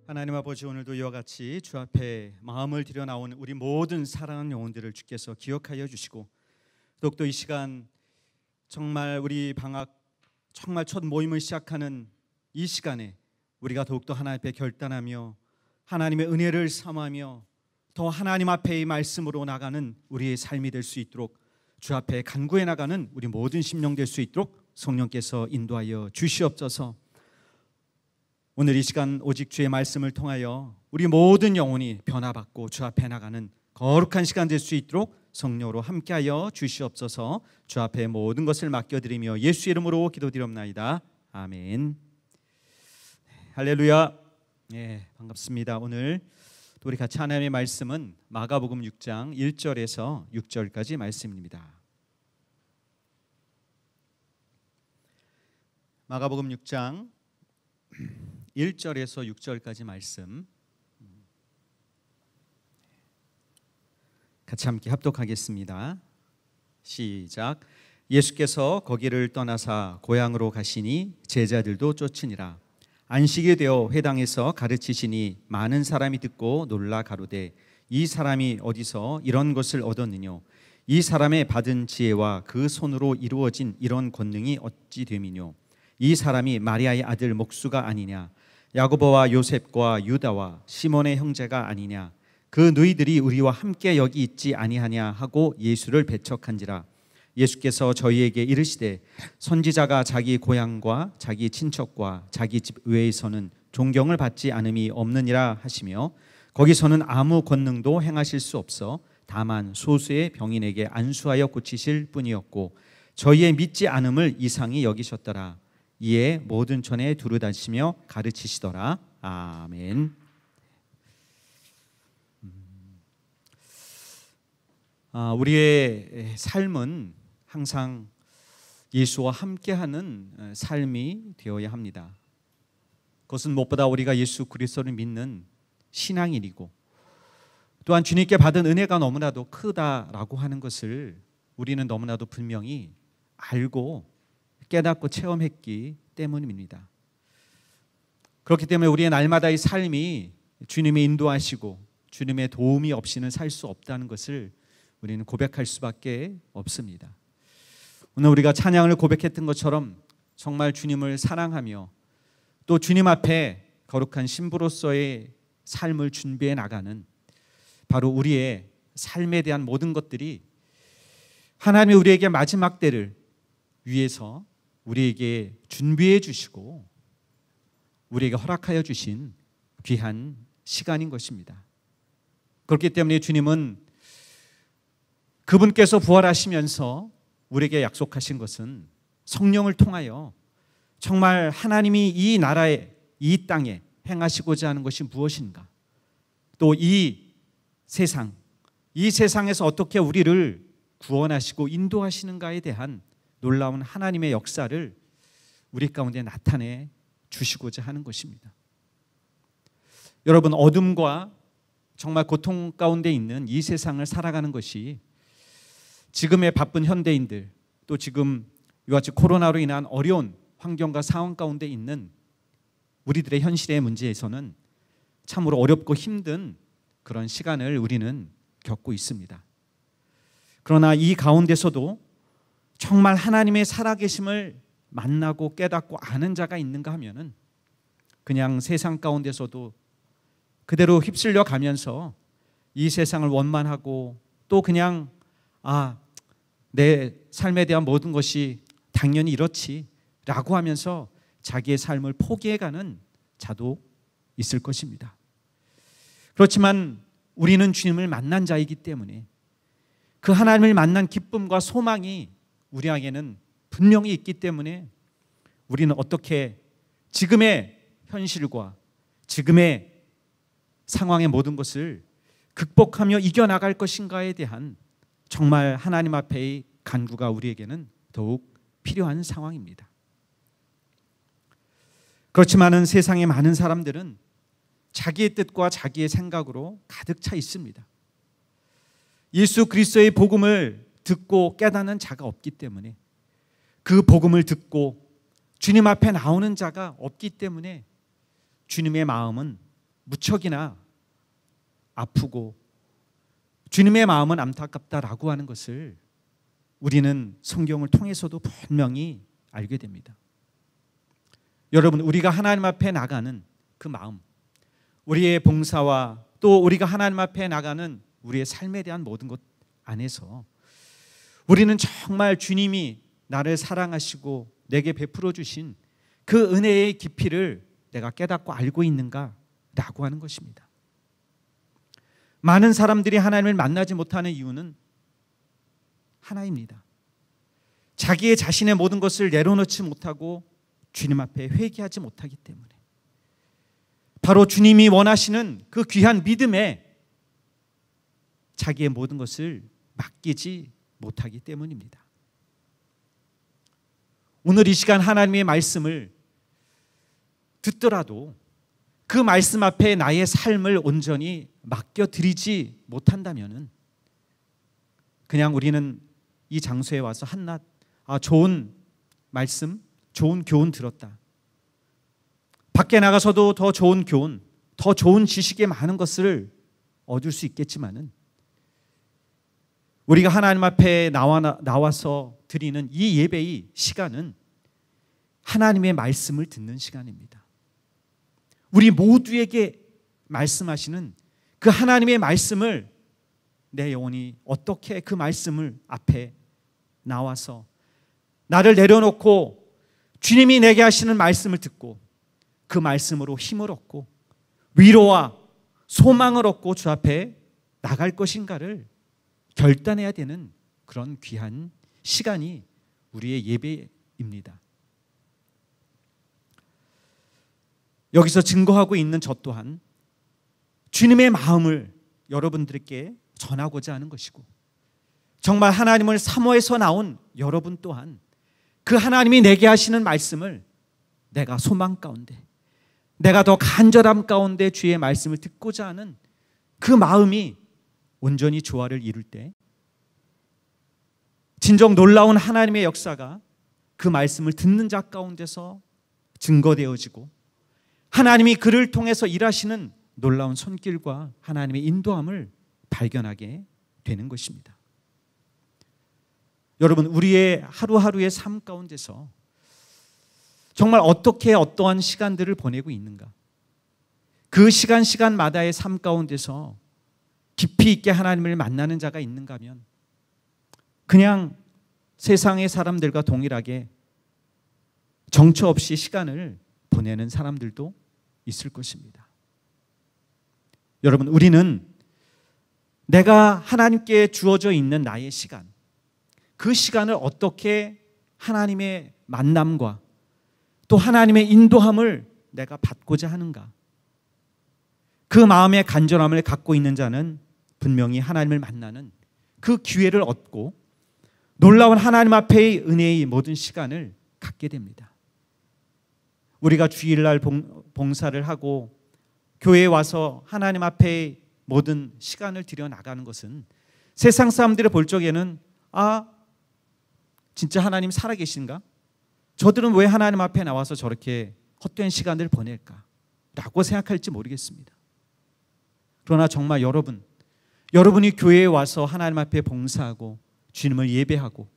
하나님 아버지, 오늘도 이와 같이 주 앞에 마음을 들여 나온 우리 모든 사랑하는 영혼들을 주께서 기억하여 주시고, 더욱더 이 시간 정말 우리 방학 정말 첫 모임을 시작하는 이 시간에 우리가 더욱더 하나님 앞에 결단하며 하나님의 은혜를 삼하며 더 하나님 앞에 이 말씀으로 나가는 우리의 삶이 될 수 있도록, 주 앞에 간구해 나가는 우리 모든 심령 될 수 있도록 성령께서 인도하여 주시옵소서. 오늘 이 시간 오직 주의 말씀을 통하여 우리 모든 영혼이 변화받고 주 앞에 나가는 거룩한 시간 될 수 있도록 성령으로 함께하여 주시옵소서. 주 앞에 모든 것을 맡겨드리며 예수 이름으로 기도드리옵나이다. 아멘. 할렐루야. 반갑습니다. 오늘 또 우리 같이 하나님의 말씀은 마가복음 6장 1절에서 6절까지 말씀입니다. 마가복음 6장 1절에서 6절까지 말씀 같이 함께 합독하겠습니다. 시작. 예수께서 거기를 떠나사 고향으로 가시니 제자들도 쫓으니라. 안식이 되어 회당에서 가르치시니 많은 사람이 듣고 놀라 가로되, 이 사람이 어디서 이런 것을 얻었느뇨? 이 사람의 받은 지혜와 그 손으로 이루어진 이런 권능이 어찌 됨이뇨? 이 사람이 마리아의 아들 목수가 아니냐? 야고보와 요셉과 유다와 시몬의 형제가 아니냐? 그 너희들이 우리와 함께 여기 있지 아니하냐 하고 예수를 배척한지라. 예수께서 저희에게 이르시되, 선지자가 자기 고향과 자기 친척과 자기 집 외에서는 존경을 받지 않음이 없느니라 하시며, 거기서는 아무 권능도 행하실 수 없어 다만 소수의 병인에게 안수하여 고치실 뿐이었고, 저희의 믿지 않음을 이상히 여기셨더라. 이에 모든 촌에 두루다니시며 가르치시더라. 아멘. 우리의 삶은 항상 예수와 함께하는 삶이 되어야 합니다. 그것은 무엇보다 우리가 예수 그리스도를 믿는 신앙인이고, 또한 주님께 받은 은혜가 너무나도 크다라고 하는 것을 우리는 너무나도 분명히 알고 깨닫고 체험했기 때문입니다. 그렇기 때문에 우리의 날마다의 삶이 주님의 인도하시고 주님의 도움이 없이는 살 수 없다는 것을 우리는 고백할 수밖에 없습니다. 오늘 우리가 찬양을 고백했던 것처럼 정말 주님을 사랑하며 또 주님 앞에 거룩한 신부로서의 삶을 준비해 나가는, 바로 우리의 삶에 대한 모든 것들이 하나님이 우리에게 마지막 때를 위해서 우리에게 준비해 주시고 우리에게 허락하여 주신 귀한 시간인 것입니다. 그렇기 때문에 주님은 그분께서 부활하시면서 우리에게 약속하신 것은 성령을 통하여 정말 하나님이 이 나라에, 이 땅에 행하시고자 하는 것이 무엇인가, 또 이 세상에서 어떻게 우리를 구원하시고 인도하시는가에 대한 놀라운 하나님의 역사를 우리 가운데 나타내 주시고자 하는 것입니다. 여러분, 어둠과 정말 고통 가운데 있는 이 세상을 살아가는 것이 지금의 바쁜 현대인들, 또 지금 이와 같이 코로나로 인한 어려운 환경과 상황 가운데 있는 우리들의 현실의 문제에서는 참으로 어렵고 힘든 그런 시간을 우리는 겪고 있습니다. 그러나 이 가운데서도 정말 하나님의 살아계심을 만나고 깨닫고 아는 자가 있는가 하면은 그냥 세상 가운데서도 그대로 휩쓸려 가면서 이 세상을 원만하고 또 그냥 내 삶에 대한 모든 것이 당연히 이렇지라고 하면서 자기의 삶을 포기해가는 자도 있을 것입니다. 그렇지만 우리는 주님을 만난 자이기 때문에 그 하나님을 만난 기쁨과 소망이 우리에게는 분명히 있기 때문에 우리는 어떻게 지금의 현실과 지금의 상황의 모든 것을 극복하며 이겨나갈 것인가에 대한 정말 하나님 앞에의 간구가 우리에게는 더욱 필요한 상황입니다. 그렇지만은 세상의 많은 사람들은 자기의 뜻과 자기의 생각으로 가득 차 있습니다. 예수 그리스도의 복음을 듣고 깨닫는 자가 없기 때문에, 그 복음을 듣고 주님 앞에 나오는 자가 없기 때문에 주님의 마음은 무척이나 아프고 주님의 마음은 안타깝다라고 하는 것을 우리는 성경을 통해서도 분명히 알게 됩니다. 여러분, 우리가 하나님 앞에 나가는 그 마음, 우리의 봉사와 또 우리가 하나님 앞에 나가는 우리의 삶에 대한 모든 것 안에서 우리는 정말 주님이 나를 사랑하시고 내게 베풀어 주신 그 은혜의 깊이를 내가 깨닫고 알고 있는가라고 하는 것입니다. 많은 사람들이 하나님을 만나지 못하는 이유는 하나입니다. 자기의 자신의 모든 것을 내려놓지 못하고 주님 앞에 회개하지 못하기 때문에, 바로 주님이 원하시는 그 귀한 믿음에 자기의 모든 것을 맡기지 못하기 때문입니다. 오늘 이 시간 하나님의 말씀을 듣더라도 그 말씀 앞에 나의 삶을 온전히 맡겨드리지 못한다면 그냥 우리는 이 장소에 와서 한낱 좋은 말씀, 좋은 교훈 들었다, 밖에 나가서도 더 좋은 교훈, 더 좋은 지식의 많은 것을 얻을 수 있겠지만은 우리가 하나님 앞에 나와서 드리는 이 예배의 시간은 하나님의 말씀을 듣는 시간입니다. 우리 모두에게 말씀하시는 그 하나님의 말씀을 내 영혼이 어떻게 그 말씀을 앞에 나와서 나를 내려놓고 주님이 내게 하시는 말씀을 듣고 그 말씀으로 힘을 얻고 위로와 소망을 얻고 주 앞에 나갈 것인가를 결단해야 되는 그런 귀한 시간이 우리의 예배입니다. 여기서 증거하고 있는 저 또한 주님의 마음을 여러분들께 전하고자 하는 것이고, 정말 하나님을 사모해서 나온 여러분 또한 그 하나님이 내게 하시는 말씀을 내가 소망 가운데, 내가 더 간절함 가운데 주의 말씀을 듣고자 하는 그 마음이 온전히 조화를 이룰 때 진정 놀라운 하나님의 역사가 그 말씀을 듣는 자 가운데서 증거되어지고 하나님이 그를 통해서 일하시는 놀라운 손길과 하나님의 인도함을 발견하게 되는 것입니다. 여러분, 우리의 하루하루의 삶 가운데서 정말 어떻게 어떠한 시간들을 보내고 있는가? 그 시간마다의 삶 가운데서 깊이 있게 하나님을 만나는 자가 있는가 하면 그냥 세상의 사람들과 동일하게 정처 없이 시간을 보내는 사람들도 있을 것입니다. 여러분, 우리는 내가 하나님께 주어져 있는 나의 시간, 그 시간을 어떻게 하나님의 만남과 또 하나님의 인도함을 내가 받고자 하는가? 그 마음의 간절함을 갖고 있는 자는 분명히 하나님을 만나는 그 기회를 얻고 놀라운 하나님 앞의 은혜의 모든 시간을 갖게 됩니다. 우리가 주일날 봉사를 하고 교회에 와서 하나님 앞에 모든 시간을 들여 나가는 것은 세상 사람들이 볼 적에는 진짜 하나님 살아계신가? 저들은 왜 하나님 앞에 나와서 저렇게 헛된 시간을 보낼까? 라고 생각할지 모르겠습니다. 그러나 정말 여러분이 교회에 와서 하나님 앞에 봉사하고 주님을 예배하고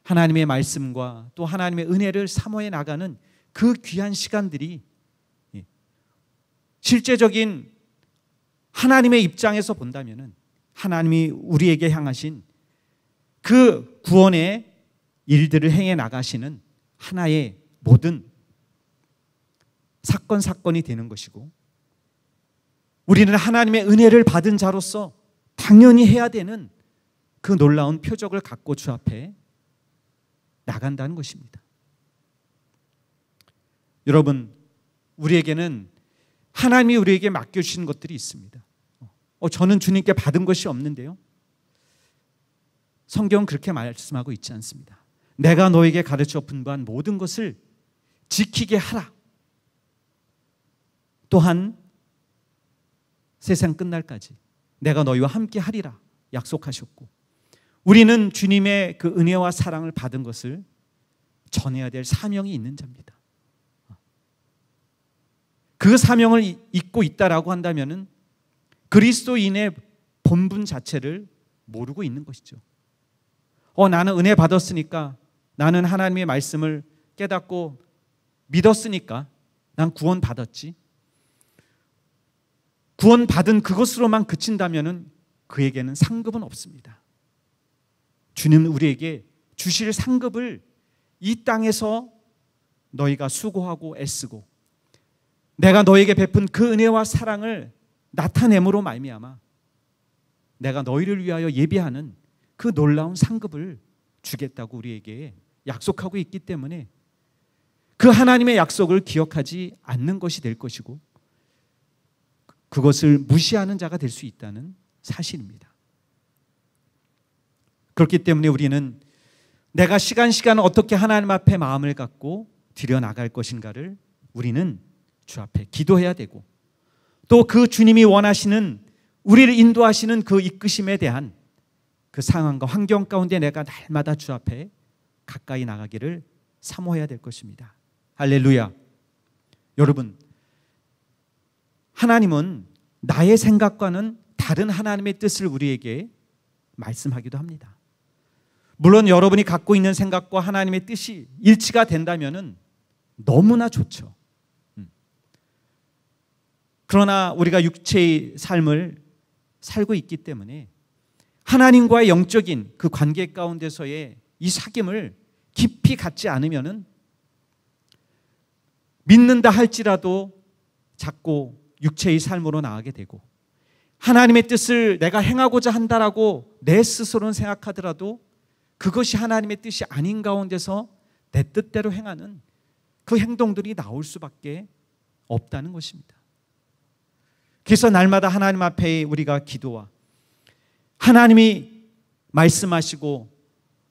하나님의 말씀과 또 하나님의 은혜를 사모해 나가는 그 귀한 시간들이 실제적인 하나님의 입장에서 본다면 하나님이 우리에게 향하신 그 구원의 일들을 행해 나가시는 하나의 모든 사건이 되는 것이고, 우리는 하나님의 은혜를 받은 자로서 당연히 해야 되는 그 놀라운 표적을 갖고 주 앞에 나간다는 것입니다. 여러분, 우리에게는 하나님이 우리에게 맡겨주신 것들이 있습니다. 저는 주님께 받은 것이 없는데요. 성경은 그렇게 말씀하고 있지 않습니다. 내가 너에게 가르쳐 분부한 모든 것을 지키게 하라. 또한 세상 끝날까지 내가 너희와 함께 하리라 약속하셨고, 우리는 주님의 그 은혜와 사랑을 받은 것을 전해야 될 사명이 있는 자입니다. 그 사명을 잊고 있다라고 한다면은 그리스도인의 본분 자체를 모르고 있는 것이죠. 나는 은혜 받았으니까, 나는 하나님의 말씀을 깨닫고 믿었으니까 난 구원 받았지. 구원 받은 그것으로만 그친다면은 그에게는 상급은 없습니다. 주님은 우리에게 주실 상급을 이 땅에서 너희가 수고하고 애쓰고 내가 너에게 베푼 그 은혜와 사랑을 나타냄으로 말미암아 내가 너희를 위하여 예비하는 그 놀라운 상급을 주겠다고 우리에게 약속하고 있기 때문에 그 하나님의 약속을 기억하지 않는 것이 될 것이고 그것을 무시하는 자가 될 수 있다는 사실입니다. 그렇기 때문에 우리는 내가 시간 어떻게 하나님 앞에 마음을 갖고 드려나갈 것인가를 우리는 주 앞에 기도해야 되고 또 그 주님이 원하시는 우리를 인도하시는 그 이끄심에 대한 그 상황과 환경 가운데 내가 날마다 주 앞에 가까이 나가기를 사모해야 될 것입니다. 할렐루야. 여러분, 하나님은 나의 생각과는 다른 하나님의 뜻을 우리에게 말씀하기도 합니다. 물론 여러분이 갖고 있는 생각과 하나님의 뜻이 일치가 된다면 너무나 좋죠. 그러나 우리가 육체의 삶을 살고 있기 때문에 하나님과의 영적인 그 관계 가운데서의 이 사귐을 깊이 갖지 않으면 믿는다 할지라도 자꾸 육체의 삶으로 나아가게 되고 하나님의 뜻을 내가 행하고자 한다라고 내 스스로는 생각하더라도 그것이 하나님의 뜻이 아닌 가운데서 내 뜻대로 행하는 그 행동들이 나올 수밖에 없다는 것입니다. 그래서 날마다 하나님 앞에 우리가 기도와 하나님이 말씀하시고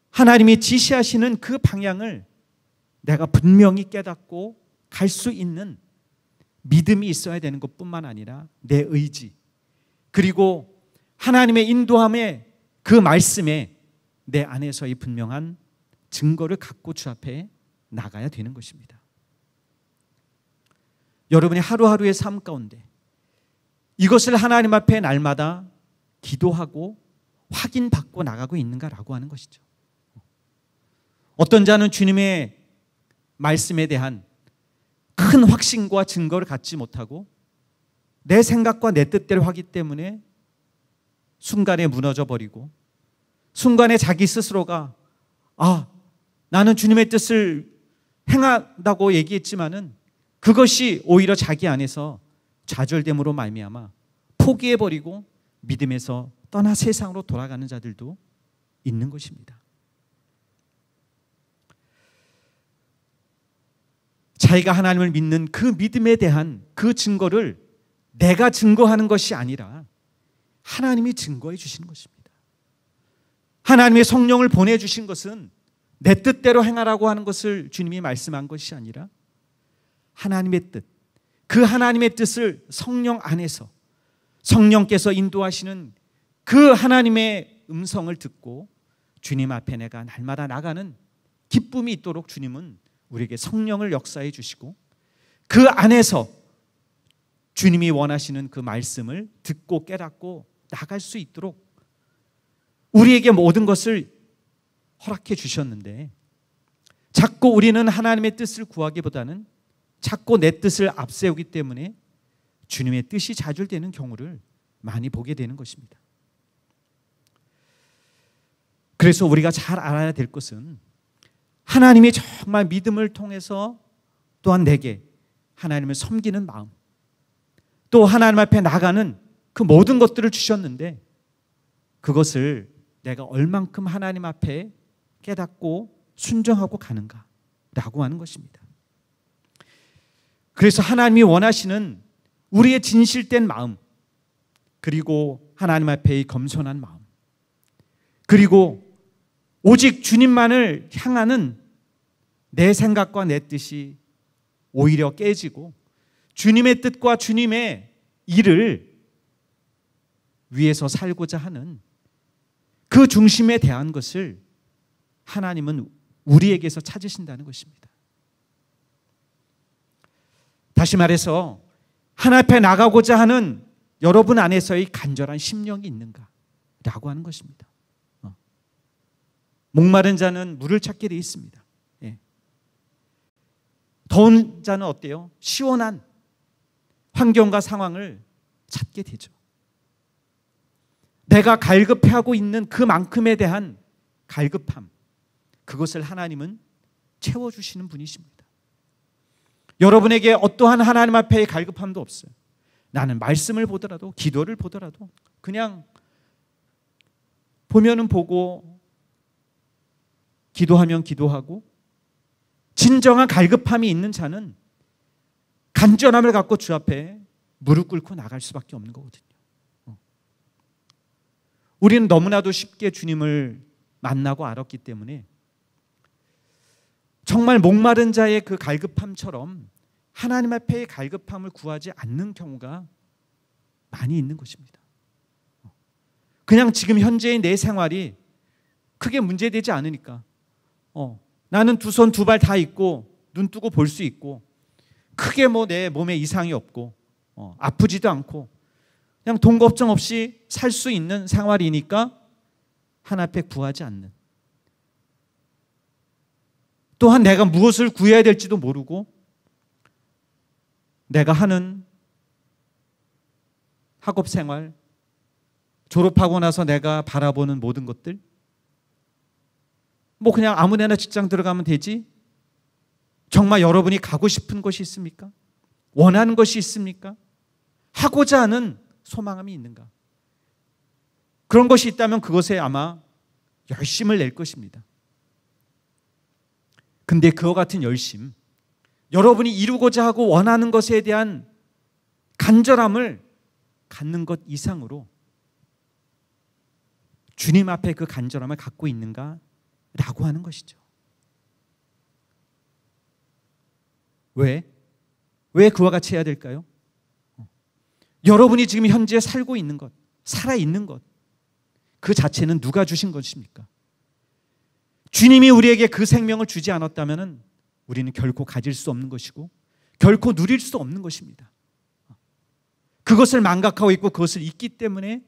하나님이 지시하시는 그 방향을 내가 분명히 깨닫고 갈 수 있는 믿음이 있어야 되는 것뿐만 아니라 내 의지 그리고 하나님의 인도함에 그 말씀에 내 안에서의 분명한 증거를 갖고 주 앞에 나가야 되는 것입니다. 여러분의 하루하루의 삶 가운데 이것을 하나님 앞에 날마다 기도하고 확인받고 나가고 있는가라고 하는 것이죠. 어떤 자는 주님의 말씀에 대한 큰 확신과 증거를 갖지 못하고 내 생각과 내 뜻대로 하기 때문에 순간에 무너져 버리고 순간에 자기 스스로가 나는 주님의 뜻을 행한다고 얘기했지만은 그것이 오히려 자기 안에서 좌절됨으로 말미암아 포기해버리고 믿음에서 떠나 세상으로 돌아가는 자들도 있는 것입니다. 자기가 하나님을 믿는 그 믿음에 대한 그 증거를 내가 증거하는 것이 아니라 하나님이 증거해 주시는 것입니다. 하나님의 성령을 보내주신 것은 내 뜻대로 행하라고 하는 것을 주님이 말씀한 것이 아니라 하나님의 뜻, 그 하나님의 뜻을 성령 안에서 성령께서 인도하시는 그 하나님의 음성을 듣고 주님 앞에 내가 날마다 나가는 기쁨이 있도록 주님은 우리에게 성령을 역사해 주시고 그 안에서 주님이 원하시는 그 말씀을 듣고 깨닫고 나갈 수 있도록 우리에게 모든 것을 허락해 주셨는데 자꾸 우리는 하나님의 뜻을 구하기보다는 자꾸 내 뜻을 앞세우기 때문에 주님의 뜻이 좌절되는 경우를 많이 보게 되는 것입니다. 그래서 우리가 잘 알아야 될 것은 하나님이 정말 믿음을 통해서 또한 내게 하나님을 섬기는 마음 또 하나님 앞에 나가는 그 모든 것들을 주셨는데 그것을 내가 얼만큼 하나님 앞에 깨닫고 순종하고 가는가라고 하는 것입니다. 그래서 하나님이 원하시는 우리의 진실된 마음 그리고 하나님 앞에의 겸손한 마음 그리고 오직 주님만을 향하는 내 생각과 내 뜻이 오히려 깨지고 주님의 뜻과 주님의 일을 위해서 살고자 하는 그 중심에 대한 것을 하나님은 우리에게서 찾으신다는 것입니다. 다시 말해서 하나님 앞에 나가고자 하는 여러분 안에서의 간절한 심령이 있는가? 라고 하는 것입니다. 목마른 자는 물을 찾게 되어 있습니다. 예. 더운 자는 어때요? 시원한 환경과 상황을 찾게 되죠. 내가 갈급해하고 있는 그만큼에 대한 갈급함, 그것을 하나님은 채워주시는 분이십니다. 여러분에게 어떠한 하나님 앞에의 갈급함도 없어요. 나는 말씀을 보더라도, 기도를 보더라도 그냥 보면은 보고, 기도하면 기도하고, 진정한 갈급함이 있는 자는 간절함을 갖고 주 앞에 무릎 꿇고 나갈 수밖에 없는 거거든요. 우리는 너무나도 쉽게 주님을 만나고 알았기 때문에 정말 목마른 자의 그 갈급함처럼 하나님 앞에의 갈급함을 구하지 않는 경우가 많이 있는 것입니다. 그냥 지금 현재의 내 생활이 크게 문제되지 않으니까 나는 두 손 두 발 다 있고 눈 뜨고 볼 수 있고 크게 뭐 내 몸에 이상이 없고 아프지도 않고 그냥 돈 걱정 없이 살 수 있는 생활이니까 하나님 앞에 구하지 않는, 또한 내가 무엇을 구해야 될지도 모르고 내가 하는 학업 생활, 졸업하고 나서 내가 바라보는 모든 것들, 뭐 그냥 아무데나 직장 들어가면 되지? 정말 여러분이 가고 싶은 것이 있습니까? 원하는 것이 있습니까? 하고자 하는 소망함이 있는가? 그런 것이 있다면 그것에 아마 열심을 낼 것입니다. 근데 그와 같은 열심, 여러분이 이루고자 하고 원하는 것에 대한 간절함을 갖는 것 이상으로 주님 앞에 그 간절함을 갖고 있는가? 라고 하는 것이죠. 왜 그와 같이 해야 될까요? 여러분이 지금 현재 살고 있는 것, 살아있는 것, 그 자체는 누가 주신 것입니까? 주님이 우리에게 그 생명을 주지 않았다면 우리는 결코 가질 수 없는 것이고 결코 누릴 수 없는 것입니다. 그것을 망각하고 있고 그것을 잊기 때문에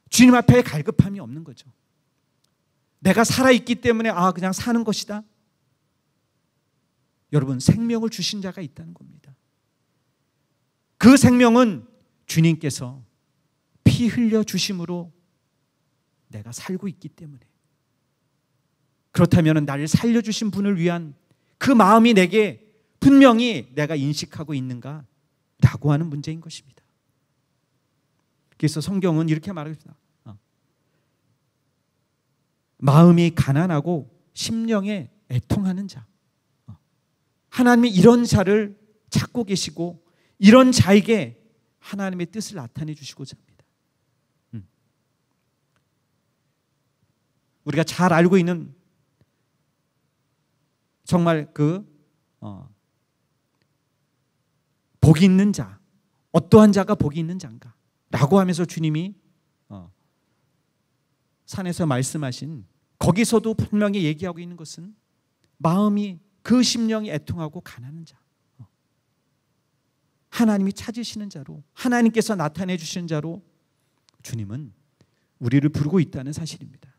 주님 앞에 갈급함이 없는 거죠. 내가 살아있기 때문에 그냥 사는 것이다. 여러분, 생명을 주신 자가 있다는 겁니다. 그 생명은 주님께서 피 흘려 주심으로 내가 살고 있기 때문에, 그렇다면 나를 살려주신 분을 위한 그 마음이 내게 분명히 내가 인식하고 있는가? 라고 하는 문제인 것입니다. 그래서 성경은 이렇게 말합니다. 마음이 가난하고 심령에 애통하는 자, 하나님이 이런 자를 찾고 계시고 이런 자에게 하나님의 뜻을 나타내 주시고자 합니다. 우리가 잘 알고 있는 정말 복이 있는 자, 어떠한 자가 복이 있는 자인가? 라고 하면서 주님이 산에서 말씀하신, 거기서도 분명히 얘기하고 있는 것은 마음이, 그 심령이 애통하고 가난한 자, 하나님이 찾으시는 자로, 하나님께서 나타내 주시는 자로 주님은 우리를 부르고 있다는 사실입니다.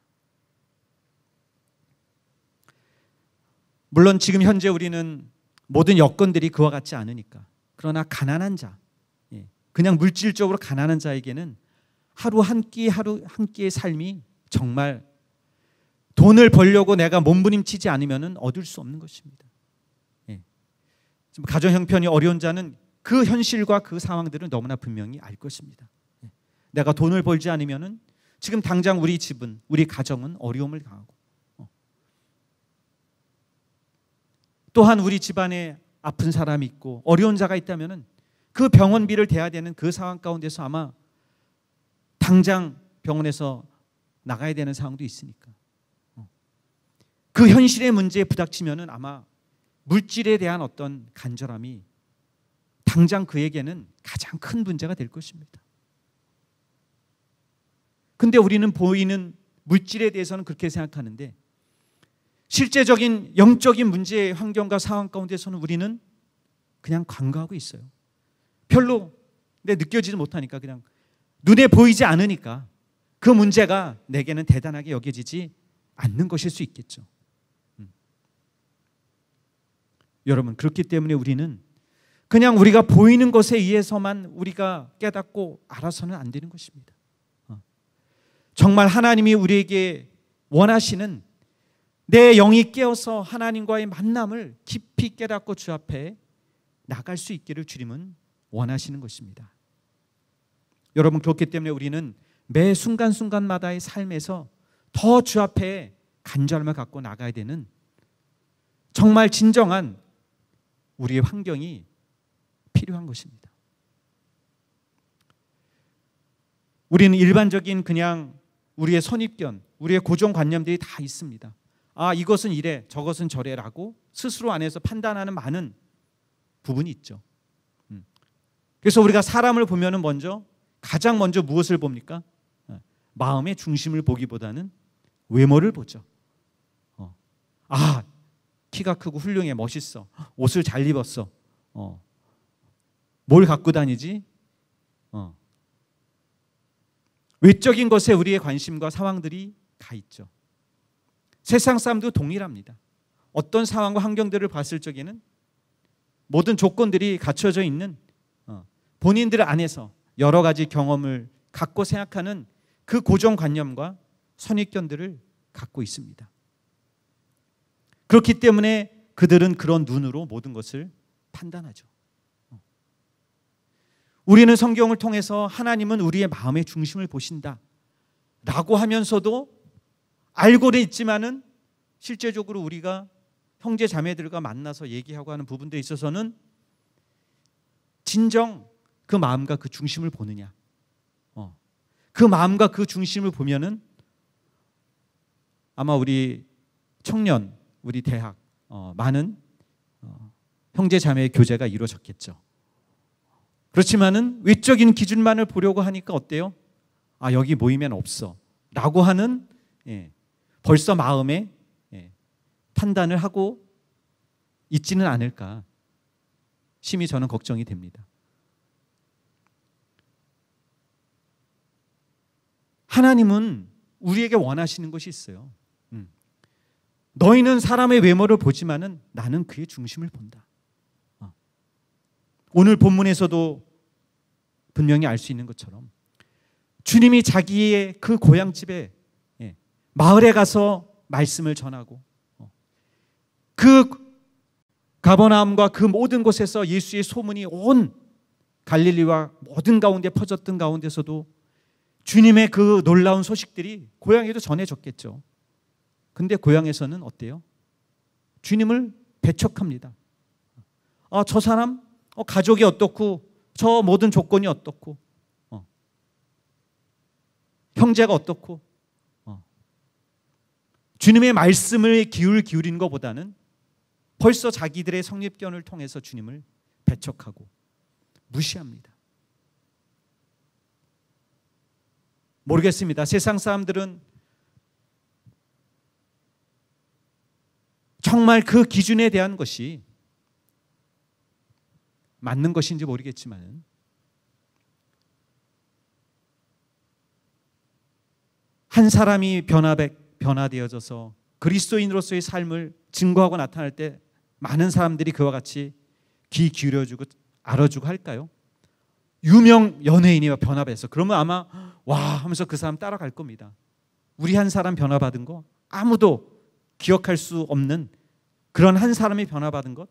물론 지금 현재 우리는 모든 여건들이 그와 같지 않으니까, 그러나 가난한 자, 그냥 물질적으로 가난한 자에게는 하루 한 끼의 삶이 정말 돈을 벌려고 내가 몸부림치지 않으면 얻을 수 없는 것입니다. 지금 가정 형편이 어려운 자는 그 현실과 그 상황들을 너무나 분명히 알 것입니다. 내가 돈을 벌지 않으면 지금 당장 우리 집은, 우리 가정은 어려움을 당하고, 또한 우리 집안에 아픈 사람이 있고 어려운 자가 있다면 그 병원비를 대야 되는 그 상황 가운데서 아마 당장 병원에서 나가야 되는 상황도 있으니까, 그 현실의 문제에 부닥치면 아마 물질에 대한 어떤 간절함이 당장 그에게는 가장 큰 문제가 될 것입니다. 근데 우리는 보이는 물질에 대해서는 그렇게 생각하는데, 실제적인 영적인 문제의 환경과 상황 가운데서는 우리는 그냥 간과하고 있어요. 별로 근데 느껴지지 못하니까, 그냥 눈에 보이지 않으니까 그 문제가 내게는 대단하게 여겨지지 않는 것일 수 있겠죠. 여러분, 그렇기 때문에 우리는 그냥 우리가 보이는 것에 의해서만 우리가 깨닫고 알아서는 안 되는 것입니다. 정말 하나님이 우리에게 원하시는 내 영이 깨어서 하나님과의 만남을 깊이 깨닫고 주 앞에 나갈 수 있기를 주님은 원하시는 것입니다. 여러분, 그렇기 때문에 우리는 매 순간순간마다의 삶에서 더 주 앞에 간절함을 갖고 나가야 되는, 정말 진정한 우리의 환경이 필요한 것입니다. 우리는 일반적인 그냥 우리의 선입견, 우리의 고정관념들이 다 있습니다. 아, 이것은 이래, 저것은 저래라고 스스로 안에서 판단하는 많은 부분이 있죠. 그래서 우리가 사람을 보면은 가장 먼저 무엇을 봅니까? 마음의 중심을 보기보다는 외모를 보죠. 아, 키가 크고 훌륭해, 멋있어, 옷을 잘 입었어, 뭘 갖고 다니지? 외적인 것에 우리의 관심과 상황들이 가 있죠. 세상 사람도 동일합니다. 어떤 상황과 환경들을 봤을 적에는 모든 조건들이 갖춰져 있는 본인들 안에서 여러 가지 경험을 갖고 생각하는 그 고정관념과 선입견들을 갖고 있습니다. 그렇기 때문에 그들은 그런 눈으로 모든 것을 판단하죠. 우리는 성경을 통해서 하나님은 우리의 마음의 중심을 보신다 라고 하면서도 알고는 있지만은 실제적으로 우리가 형제 자매들과 만나서 얘기하고 하는 부분들에 있어서는 진정 그 마음과 그 중심을 보느냐, 그 마음과 그 중심을 보면은 아마 우리 청년, 우리 대학 많은 형제 자매의 교제가 이루어졌겠죠. 그렇지만은 외적인 기준만을 보려고 하니까 어때요? 아, 여기 모이면 없어 라고 하는, 벌써 마음에 판단을 하고 있지는 않을까 심히 저는 걱정이 됩니다. 하나님은 우리에게 원하시는 것이 있어요. 너희는 사람의 외모를 보지만은 나는 그의 중심을 본다. 오늘 본문에서도 분명히 알 수 있는 것처럼 주님이 자기의 그 고향집에, 마을에 가서 말씀을 전하고 그 가버나움과 그 모든 곳에서 예수의 소문이 온 갈릴리와 모든 가운데 퍼졌던 가운데서도 주님의 그 놀라운 소식들이 고향에도 전해졌겠죠. 근데 고향에서는 어때요? 주님을 배척합니다. 아, 저 사람 가족이 어떻고 저 모든 조건이 어떻고 형제가 어떻고 주님의 말씀을 기울이는 것보다는 벌써 자기들의 성립견을 통해서 주님을 배척하고 무시합니다. 모르겠습니다. 세상 사람들은 정말 그 기준에 대한 것이 맞는 것인지 모르겠지만 한 사람이 변화되어져서 그리스도인으로서의 삶을 증거하고 나타날 때 많은 사람들이 그와 같이 귀 기울여주고 알아주고 할까요? 유명 연예인이 변화돼서 그러면 아마 와 하면서 그 사람 따라갈 겁니다. 우리 한 사람 변화받은 거 아무도 기억할 수 없는 그런 한 사람이 변화받은 것,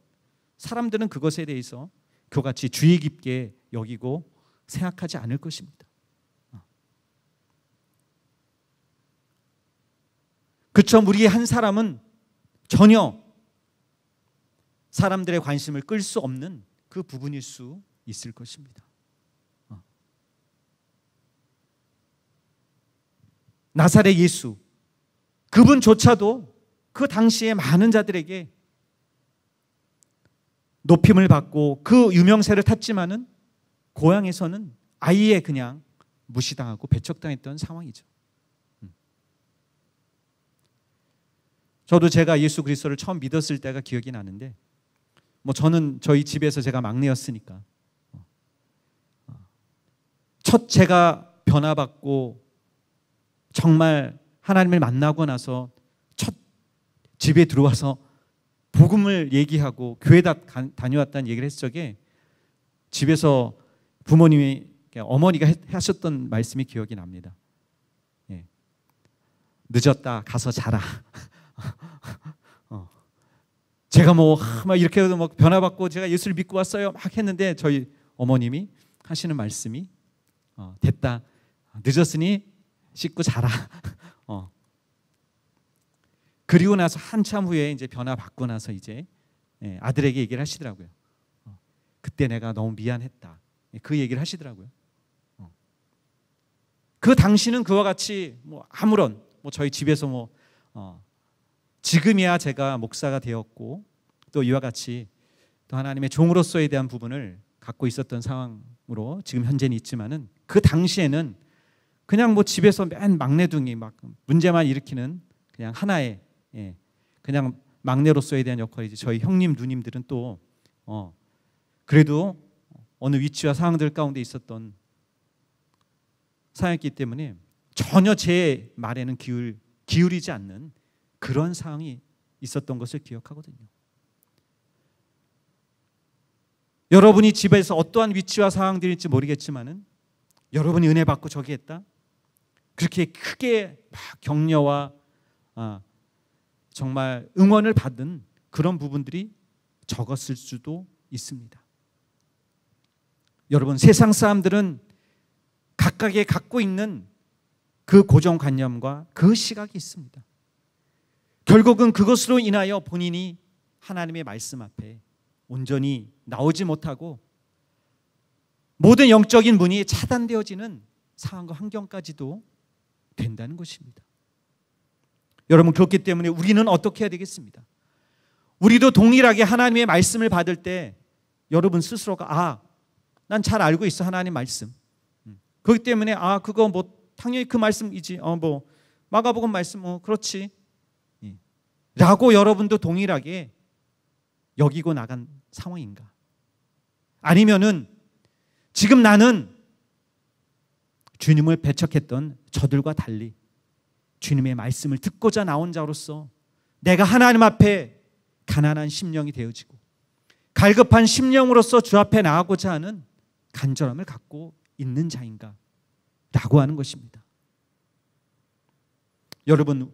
사람들은 그것에 대해서 그와 같이 주의 깊게 여기고 생각하지 않을 것입니다. 그처럼 우리의 한 사람은 전혀 사람들의 관심을 끌 수 없는 그 부분일 수 있을 것입니다. 나사렛 예수, 그분조차도 그 당시에 많은 자들에게 높임을 받고 그 유명세를 탔지만은 고향에서는 아예 그냥 무시당하고 배척당했던 상황이죠. 저도 제가 예수 그리스도를 처음 믿었을 때가 기억이 나는데, 저는 저희 집에서 제가 막내였으니까 첫 제가 변화받고 정말 하나님을 만나고 나서 첫 집에 들어와서 복음을 얘기하고 교회 다녀왔다는 얘기를 했을 적에 집에서 부모님이, 어머니가 하셨던 말씀이 기억이 납니다. 예. 늦었다, 가서 자라. 제가 막 이렇게 뭐 변화받고 제가 예수를 믿고 왔어요 막 했는데 저희 어머님이 하시는 말씀이 됐다, 늦었으니 씻고 자라. 그리고 나서 한참 후에 이제 변화받고 나서 이제 아들에게 얘기를 하시더라고요. 그때 내가 너무 미안했다, 그 얘기를 하시더라고요. 그 당시는 그와 같이 뭐 아무런 저희 집에서 지금이야 제가 목사가 되었고 또 이와 같이 또 하나님의 종으로서에 대한 부분을 갖고 있었던 상황으로 지금 현재는 있지만은 그 당시에는 그냥 집에서 맨 막내둥이 막 문제만 일으키는 그냥 하나의 그냥 막내로서에 대한 역할이지, 저희 형님 누님들은 또 그래도 어느 위치와 상황들 가운데 있었던 상황이었기 때문에 전혀 제 말에는 기울이지 않는 그런 상황이 있었던 것을 기억하거든요. 여러분이 집에서 어떠한 위치와 상황들일지 모르겠지만은 여러분이 은혜 받고 저기 했다, 그렇게 크게 막 격려와 정말 응원을 받은 그런 부분들이 적었을 수도 있습니다. 여러분, 세상 사람들은 각각의 갖고 있는 그 고정관념과 그 시각이 있습니다. 결국은 그것으로 인하여 본인이 하나님의 말씀 앞에 온전히 나오지 못하고 모든 영적인 문이 차단되어지는 상황과 환경까지도 된다는 것입니다. 여러분, 그렇기 때문에 우리는 어떻게 해야 되겠습니다? 우리도 동일하게 하나님의 말씀을 받을 때 여러분 스스로가 난 잘 알고 있어, 하나님 말씀. 그렇기 때문에 그거 당연히 그 말씀이지, 마가복음 말씀 그렇지 라고 여러분도 동일하게 여기고 나간 상황인가? 아니면은 지금 나는 주님을 배척했던 저들과 달리 주님의 말씀을 듣고자 나온 자로서 내가 하나님 앞에 가난한 심령이 되어지고 갈급한 심령으로서 주 앞에 나가고자 하는 간절함을 갖고 있는 자인가? 라고 하는 것입니다. 여러분,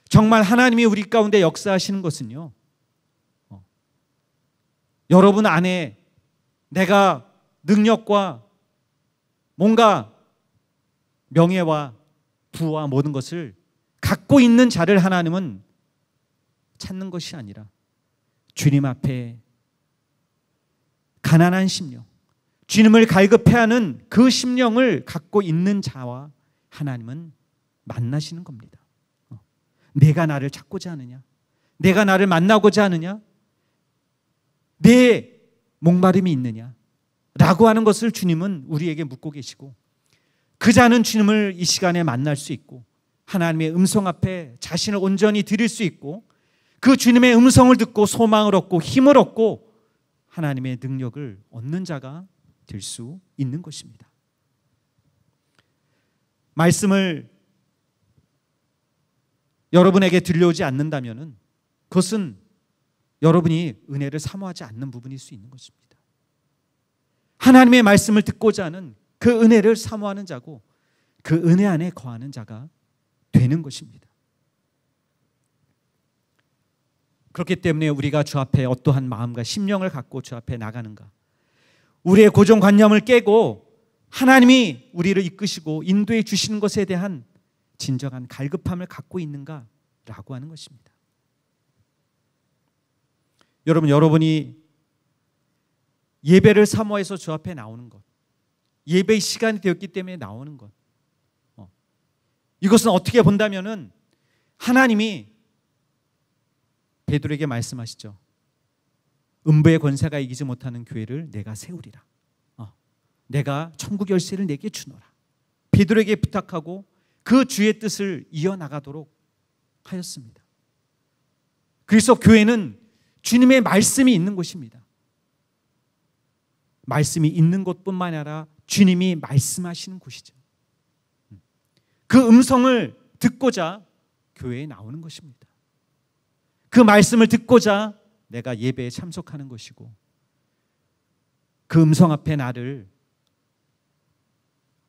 정말 하나님이 우리 가운데 역사하시는 것은요, 여러분 안에 내가 능력과 뭔가 명예와 부와 모든 것을 갖고 있는 자를 하나님은 찾는 것이 아니라 주님 앞에 가난한 심령, 주님을 갈급해하는 그 심령을 갖고 있는 자와 하나님은 만나시는 겁니다. 내가 나를 찾고자 하느냐? 내가 나를 만나고자 하느냐? 내 목마름이 있느냐? 라고 하는 것을 주님은 우리에게 묻고 계시고, 그 자는 주님을 이 시간에 만날 수 있고 하나님의 음성 앞에 자신을 온전히 드릴 수 있고 그 주님의 음성을 듣고 소망을 얻고 힘을 얻고 하나님의 능력을 얻는 자가 될 수 있는 것입니다. 말씀을 여러분에게 들려오지 않는다면 그것은 여러분이 은혜를 사모하지 않는 부분일 수 있는 것입니다. 하나님의 말씀을 듣고자 하는 그 은혜를 사모하는 자고 그 은혜 안에 거하는 자가 되는 것입니다. 그렇기 때문에 우리가 주 앞에 어떠한 마음과 심령을 갖고 주 앞에 나가는가, 우리의 고정관념을 깨고 하나님이 우리를 이끄시고 인도해 주시는 것에 대한 진정한 갈급함을 갖고 있는가라고 하는 것입니다. 여러분이 예배를 사모해서 주 앞에 나오는 것, 예배의 시간이 되었기 때문에 나오는 것, 이것은 어떻게 본다면은 하나님이 베드로에게 말씀하시죠. 음부의 권세가 이기지 못하는 교회를 내가 세우리라. 내가 천국 열쇠를 내게 주노라. 베드로에게 부탁하고 그 주의 뜻을 이어나가도록 하였습니다. 그래서 교회는 주님의 말씀이 있는 곳입니다. 말씀이 있는 곳뿐만 아니라 주님이 말씀하시는 곳이죠. 그 음성을 듣고자 교회에 나오는 것입니다. 그 말씀을 듣고자 내가 예배에 참석하는 것이고, 그 음성 앞에 나를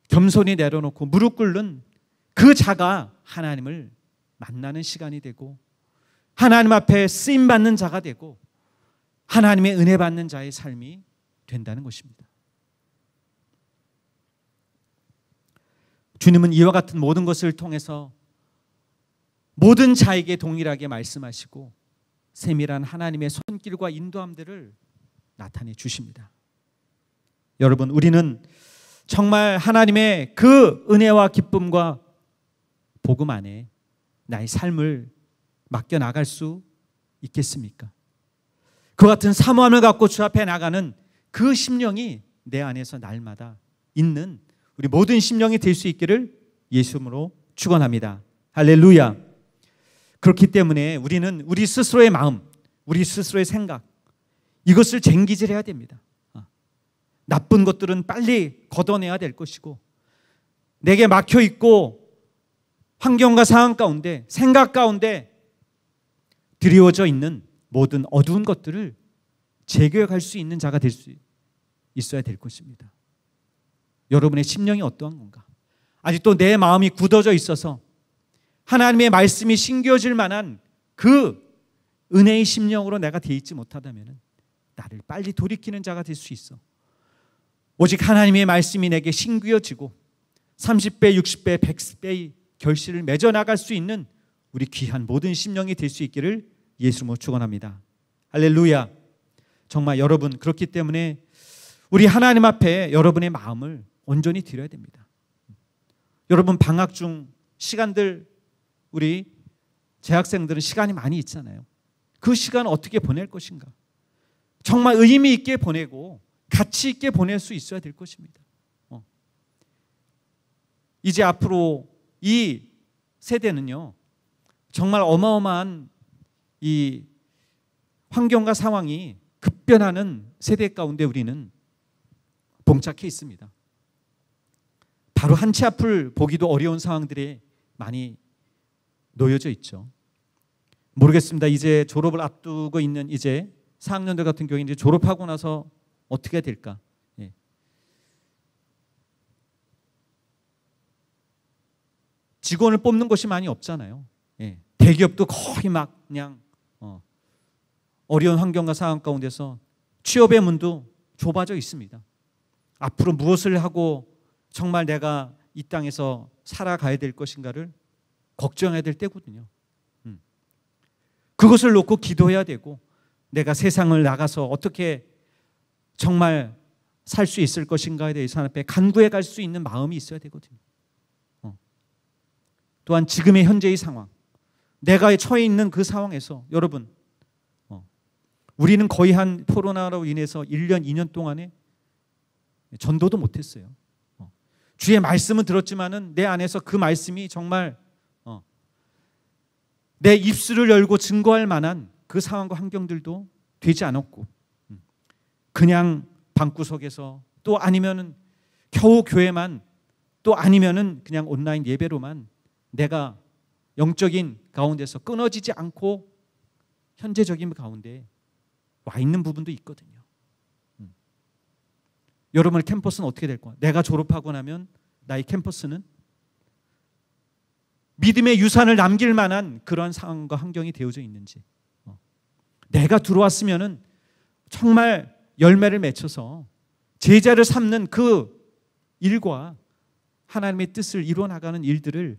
겸손히 내려놓고 무릎 꿇는 그 자가 하나님을 만나는 시간이 되고, 하나님 앞에 쓰임받는 자가 되고, 하나님의 은혜 받는 자의 삶이 된다는 것입니다. 주님은 이와 같은 모든 것을 통해서 모든 자에게 동일하게 말씀하시고 세밀한 하나님의 손길과 인도함들을 나타내 주십니다. 여러분, 우리는 정말 하나님의 그 은혜와 기쁨과 복음 안에 나의 삶을 맡겨나갈 수 있겠습니까? 그 같은 사모함을 갖고 주 앞에 나가는 그 심령이 내 안에서 날마다 있는 우리 모든 심령이 될 수 있기를 예수 이름으로 축원합니다. 할렐루야. 그렇기 때문에 우리는 우리 스스로의 마음, 우리 스스로의 생각, 이것을 쟁기질해야 됩니다. 나쁜 것들은 빨리 걷어내야 될 것이고, 내게 막혀 있고 환경과 상황 가운데, 생각 가운데 드리워져 있는 모든 어두운 것들을 제거할 수 있는 자가 될 수 있어야 될 것입니다. 여러분의 심령이 어떠한 건가? 아직도 내 마음이 굳어져 있어서 하나님의 말씀이 신겨질 만한 그 은혜의 심령으로 내가 되어 있지 못하다면 나를 빨리 돌이키는 자가 될 수 있어. 오직 하나님의 말씀이 내게 신기어지고 30배, 60배, 100배의 결실을 맺어 나갈 수 있는 우리 귀한 모든 심령이 될 수 있기를 예수로 축원합니다. 할렐루야. 정말 여러분, 그렇기 때문에 우리 하나님 앞에 여러분의 마음을 온전히 드려야 됩니다. 여러분, 방학 중 시간들, 우리 재학생들은 시간이 많이 있잖아요. 그 시간 어떻게 보낼 것인가? 정말 의미 있게 보내고 가치 있게 보낼 수 있어야 될 것입니다. 이제 앞으로 이 세대는요, 정말 어마어마한 이 환경과 상황이 급변하는 세대 가운데 우리는 봉착해 있습니다. 바로 한 치 앞을 보기도 어려운 상황들이 많이 놓여져 있죠. 모르겠습니다. 이제 졸업을 앞두고 있는 이제 4학년들 같은 경우에 이제 졸업하고 나서 어떻게 될까? 예. 직원을 뽑는 곳이 많이 없잖아요. 예. 대기업도 거의 막 그냥 어려운 환경과 상황 가운데서 취업의 문도 좁아져 있습니다. 앞으로 무엇을 하고 정말 내가 이 땅에서 살아가야 될 것인가를 걱정해야 될 때거든요. 그것을 놓고 기도해야 되고, 내가 세상을 나가서 어떻게 정말 살 수 있을 것인가에 대해서 하나님 앞에 간구해 갈 수 있는 마음이 있어야 되거든요. 또한 지금의 현재의 상황, 내가 처해 있는 그 상황에서 여러분, 우리는 거의 한 코로나로 인해서 1년, 2년 동안에 전도도 못했어요. 주의 말씀은 들었지만은 내 안에서 그 말씀이 정말 내 입술을 열고 증거할 만한 그 상황과 환경들도 되지 않았고, 그냥 방구석에서, 또 아니면은 겨우 교회만, 또 아니면은 그냥 온라인 예배로만 내가 영적인 가운데서 끊어지지 않고 현재적인 가운데 와 있는 부분도 있거든요. 여러분의 캠퍼스는 어떻게 될 거야? 내가 졸업하고 나면 나의 캠퍼스는 믿음의 유산을 남길 만한 그런 상황과 환경이 되어져 있는지, 내가 들어왔으면은 정말 열매를 맺혀서 제자를 삼는 그 일과 하나님의 뜻을 이루어 나가는 일들을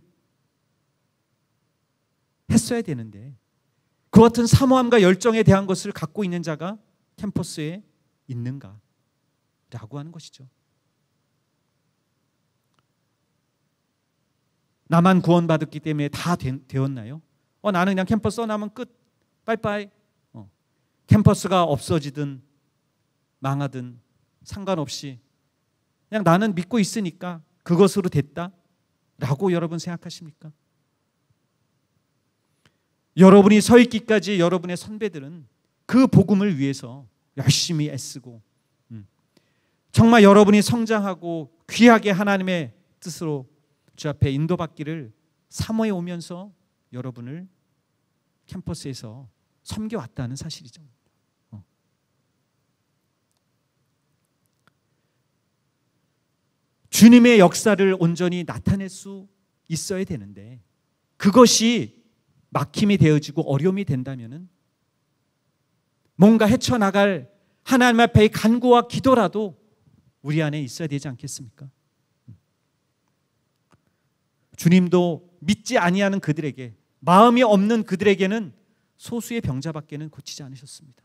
했어야 되는데, 그 같은 사모함과 열정에 대한 것을 갖고 있는 자가 캠퍼스에 있는가? 라고 하는 것이죠. 나만 구원받았기 때문에 다 되었나요? 나는 그냥 캠퍼스 나면 끝, 빠이빠이. 캠퍼스가 없어지든 망하든 상관없이 그냥 나는 믿고 있으니까 그것으로 됐다? 라고 여러분 생각하십니까? 여러분이 서 있기까지 여러분의 선배들은 그 복음을 위해서 열심히 애쓰고 정말 여러분이 성장하고 귀하게 하나님의 뜻으로 주 앞에 인도받기를 사모해 오면서 여러분을 캠퍼스에서 섬겨왔다는 사실이죠. 주님의 역사를 온전히 나타낼 수 있어야 되는데 그것이 막힘이 되어지고 어려움이 된다면 뭔가 헤쳐나갈 하나님 앞에의 간구와 기도라도 우리 안에 있어야 되지 않겠습니까? 주님도 믿지 아니하는 그들에게, 마음이 없는 그들에게는 소수의 병자밖에는 고치지 않으셨습니다.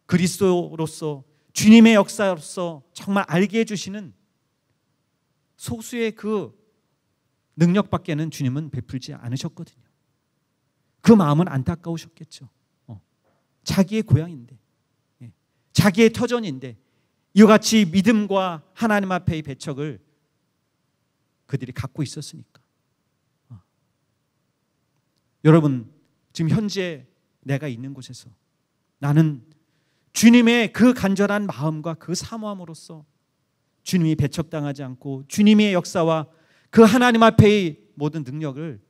그리스도로서 주님의 역사로서 정말 알게 해주시는 소수의 그 능력밖에는 주님은 베풀지 않으셨거든요. 그 마음은 안타까우셨겠죠. 자기의 고향인데, 자기의 터전인데 이와 같이 믿음과 하나님 앞에의 배척을 그들이 갖고 있었으니까. 여러분, 지금 현재 내가 있는 곳에서 나는 주님의 그 간절한 마음과 그 사모함으로써 주님이 배척당하지 않고 주님의 역사와 그 하나님 앞에의 모든 능력을,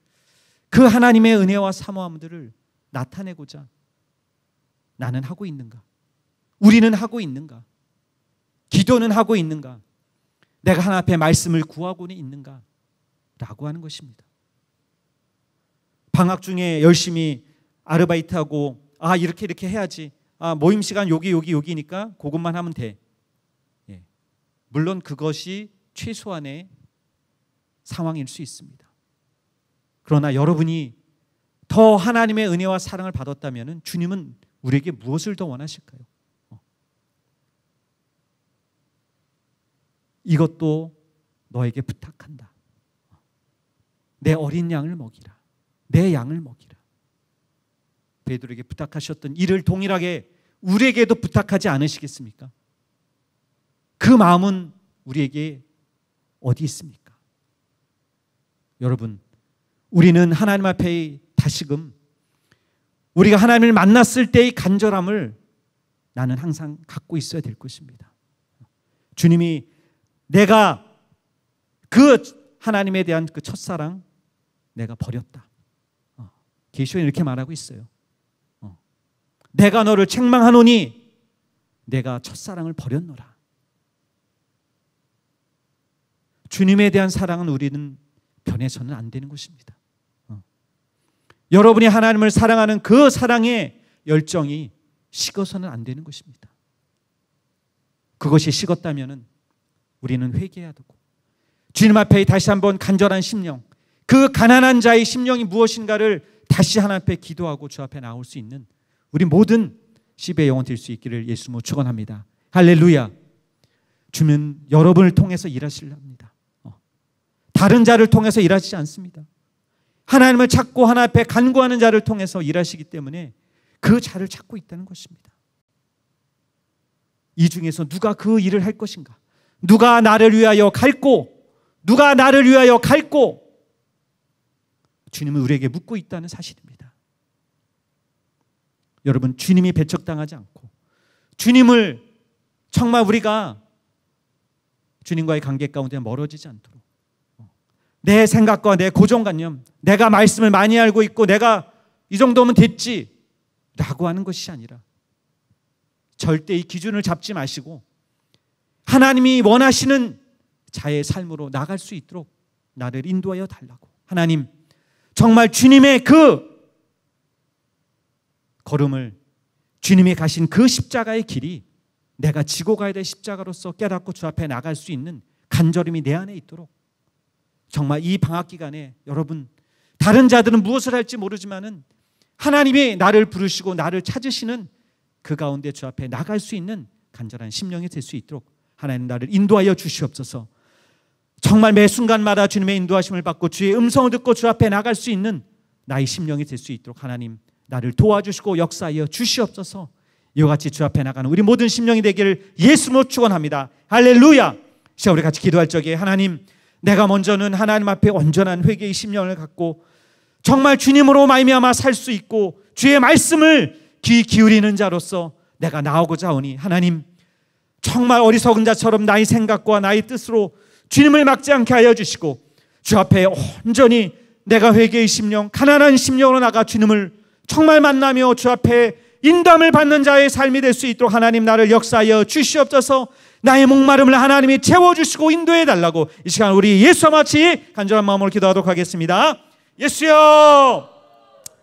그 하나님의 은혜와 사모함들을 나타내고자 나는 하고 있는가? 우리는 하고 있는가? 기도는 하고 있는가? 내가 하나님 앞에 말씀을 구하고는 있는가? 라고 하는 것입니다. 방학 중에 열심히 아르바이트하고 이렇게 해야지. 모임 시간 여기니까 그것만 하면 돼. 물론 그것이 최소한의 상황일 수 있습니다. 그러나 여러분이 더 하나님의 은혜와 사랑을 받았다면 주님은 우리에게 무엇을 더 원하실까요? 이것도 너에게 부탁한다. 내 어린 양을 먹이라. 내 양을 먹이라. 베드로에게 부탁하셨던 이를 동일하게 우리에게도 부탁하지 않으시겠습니까? 그 마음은 우리에게 어디 있습니까? 여러분, 우리는 하나님 앞에 다시금 우리가 하나님을 만났을 때의 간절함을 나는 항상 갖고 있어야 될 것입니다. 주님이 내가 그 하나님에 대한 그 첫사랑 내가 버렸다. 계시록에 이렇게 말하고 있어요. 내가 너를 책망하노니 내가 첫사랑을 버렸노라. 주님에 대한 사랑은 우리는 변해서는 안 되는 것입니다. 여러분이 하나님을 사랑하는 그 사랑의 열정이 식어서는 안 되는 것입니다. 그것이 식었다면 우리는 회개해야 되고 주님 앞에 다시 한번 간절한 심령, 그 가난한 자의 심령이 무엇인가를 다시 하나님 앞에 기도하고 주 앞에 나올 수 있는 우리 모든 시베 영혼 될 수 있기를 예수님으로 축원합니다. 할렐루야. 주는 여러분을 통해서 일하시려 합니다. 다른 자를 통해서 일하시지 않습니다. 하나님을 찾고 하나님 앞에 간구하는 자를 통해서 일하시기 때문에 그 자를 찾고 있다는 것입니다. 이 중에서 누가 그 일을 할 것인가? 누가 나를 위하여 갈고, 누가 나를 위하여 갈고, 주님은 우리에게 묻고 있다는 사실입니다. 여러분, 주님이 배척당하지 않고 주님을 정말 우리가 주님과의 관계 가운데 멀어지지 않도록 내 생각과 내 고정관념, 내가 말씀을 많이 알고 있고 내가 이 정도면 됐지 라고 하는 것이 아니라 절대 이 기준을 잡지 마시고 하나님이 원하시는 자의 삶으로 나갈 수 있도록 나를 인도하여 달라고. 하나님, 정말 주님의 그 걸음을, 주님이 가신 그 십자가의 길이 내가 지고 가야 될 십자가로서 깨닫고 주 앞에 나갈 수 있는 간절함이 내 안에 있도록 정말 이 방학 기간에 여러분, 다른 자들은 무엇을 할지 모르지만은 하나님이 나를 부르시고 나를 찾으시는 그 가운데 주 앞에 나갈 수 있는 간절한 심령이 될 수 있도록 하나님 나를 인도하여 주시옵소서. 정말 매 순간마다 주님의 인도하심을 받고 주의 음성을 듣고 주 앞에 나갈 수 있는 나의 심령이 될 수 있도록 하나님 나를 도와주시고 역사하여 주시옵소서. 이와 같이 주 앞에 나가는 우리 모든 심령이 되기를 예수로 축원합니다. 할렐루야. 자, 우리 같이 기도할 적에 하나님, 내가 먼저는 하나님 앞에 온전한 회개의 심령을 갖고 정말 주님으로 말미암아 살 수 있고 주의 말씀을 귀 기울이는 자로서 내가 나오고자 하오니 하나님, 정말 어리석은 자처럼 나의 생각과 나의 뜻으로 주님을 막지 않게 하여 주시고, 주 앞에 온전히 내가 회개의 심령, 가난한 심령으로 나가 주님을 정말 만나며 주 앞에 인도함을 받는 자의 삶이 될 수 있도록 하나님 나를 역사하여 주시옵소서. 나의 목마름을 하나님이 채워주시고 인도해 달라고 이 시간 우리 예수와 같이 간절한 마음으로 기도하도록 하겠습니다. 예수여,